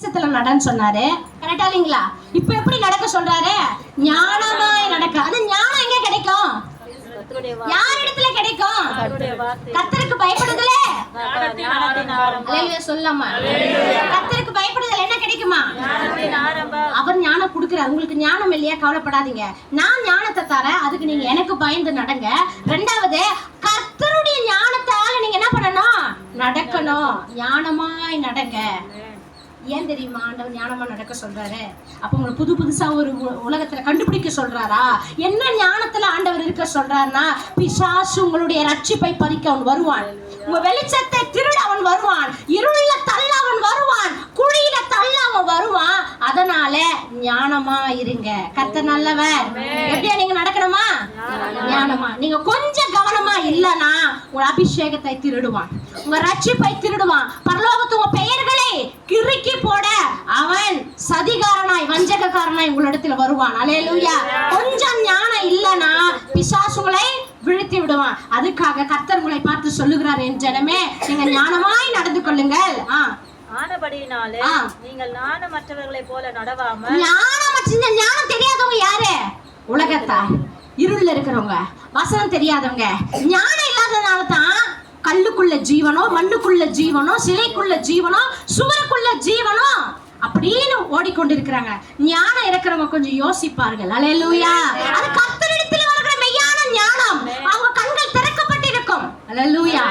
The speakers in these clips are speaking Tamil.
நடன்னு சொன்னாரு. கரெக்டா இல்லைங்களா? இப்ப எப்படி நடக்க சொல்றாரு? ஞானமாய் நடக்க. அது ஞானம் எங்க கிடைக்கும்? யார் இடத்துல கிடைக்கும்? கர்த்தருக்கு பயப்படுதல சொல்லாமா? கர்த்தருக்கு பயப்படுதல் என்ன கிடைக்குமா? அவர் ஞானம் கொடுக்கிறார். உங்களுக்கு ஞானம் இல்லையா? கவலைப்படாதீங்க, நான் ஞானத்தை தரேன். அதுக்கு நீங்க எனக்கு பயந்து நடங்க. ரெண்டாவது, கர்த்தருடைய ஞானத்தால நீங்க என்ன பண்ணணும்? நடக்கணும். ஞானமாய் நடங்க. ஏன் தெரியுமா ஆண்டவர் ஞானமா நடக்க சொல்றாரு? அப்ப உங்களை புதுசா ஒரு உலகத்துல கண்டுபிடிக்க சொல்றாரா? என்ன ஞானத்துல ஆண்டவர் இருக்க சொல்றாருன்னா, பிசாசு உங்களுடைய ரட்சிப்பை பறிக்க அவன் வருவான், உங்க வெளிச்சத்தை திருட அவன் வருவான், இருள தள்ள அவன் வருவான், குழியில தள்ள அவன் வருவான். அதனால ஞானமா இருங்க. கர்த்தர் நல்லவர். எப்படியா நீங்க நடக்கணுமா? ஞானமா. நீங்க கொஞ்சம் கவனமா இல்லனா உங்க அபிஷேகத்தை திருடுவான், உங்க ரட்சிப்பை திருடுவான். பரலோகத்து உங்க பெயர்களை கிறுக்கி போட அவன் சதிகாரனாய் வஞ்சகக்காரனாய் உங்களிடத்துல வருவான். அல்லேலூயா. கொஞ்சம் ஞானம் இல்லனா பிசாசு உங்களை விழுத்தி விடுவான். அதுக்காக கர்த்தர் உங்களை பார்த்து சொல்லுகிறார், என் ஜனமே நீங்க ஞானமாய் நடந்து கொள்ளுங்கள். ஆனபடியினாலே நீங்கள் ஞானமற்றவர்களை போல நடவாமல். ஞானம் தெரியாதவங்க யாரு? உலகத்தார், இருள்ல இருக்கிறவங்க, வசனம் தெரியாதவங்க. ஞானம் இல்லாதனால தான் கல்லுக்குள்ள ஜீவனோ, மண்ணுக்குள்ள ஜீவனோ, சிலைக்குள்ள ஜீவனோ, சுவருக்குள்ள ஜீவனோ அப்படின்னு ஓடிக்கொண்டிருக்கிறாங்க. ஞானம் இருக்கிறவங்க கொஞ்சம் யோசிப்பார்கள். அல்லேலூயா. அது கர்த்தரிடத்தில் வருகிற மெய்யான ஞானம். அவங்க கண்கள் திறக்கப்பட்டிருக்கும். அல்லேலூயா.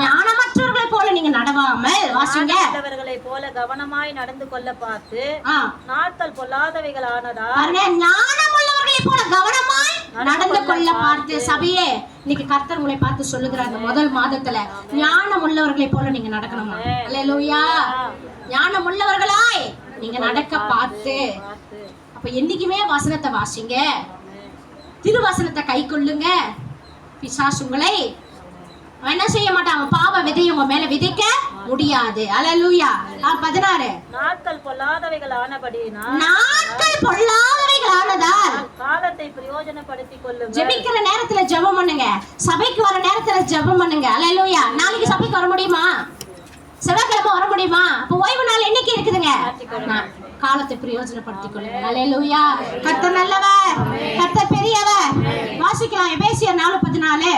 ஞானமற்றவர்களை போல நீங்க நடவாமல் வாசிங்க. அவர்களை போல கவனமாய் நடந்து கொள்ள பார்த்து நாட்கள் பொல்லாதவைகள் ஆனதா. ஞானம் உள்ளவர்களை போல கவனமாய் நடந்து கொள்ள பார்த்து. சபையே, இன்னைக்கு கர்த்தர் உங்களை பார்த்து சொல்லுகிறாங்க, முதல் மாதத்துல ஞானம் உள்ளவர்களை போல நீங்க நடக்கணுமா? அல்லேலூயா. ஞானம் உள்ளவர்களாய் நீங்க நடக்க பார்த்து. அப்ப என்னைக்குமே வசனத்தை வாசிங்க, திருவசனத்தை கை கொள்ளுங்க. பிசாசு உங்களை என்ன செய்ய மாட்டாங்க? பாவ விதையை உங்க மேல விதைக்க முடியாது. அல்லேலூயா. 16 நாட்கள் பொல்லாதவைகள் ஆனபடியினால். நாட்கள் பொல்லாதவைகள் ஆனதால் காலத்தை பிரயோஜனப்படுத்திக் கொள்ளுங்க. ஜெபிக்கிற நேரத்துல ஜெபம் பண்ணுங்க, சபைக்கு வர நேரத்துல ஜெபம் பண்ணுங்க. அல்லேலூயா. நாளைக்கு சபைக்கு வர முடியுமா? செவ்வாய்க்கிழமை வர முடியுமா? அப்ப ஓய்வு நாள் என்னைக்கு இருக்குதுங்க? காலத்தை பிரயோஜனப்படுத்திக் கொள்ளுங்க. அல்லேலூயா. கர்த்தர் நல்லவர், கர்த்தர் பெரியவர். வாசிக்கலாம் எபேசியர் 4:14.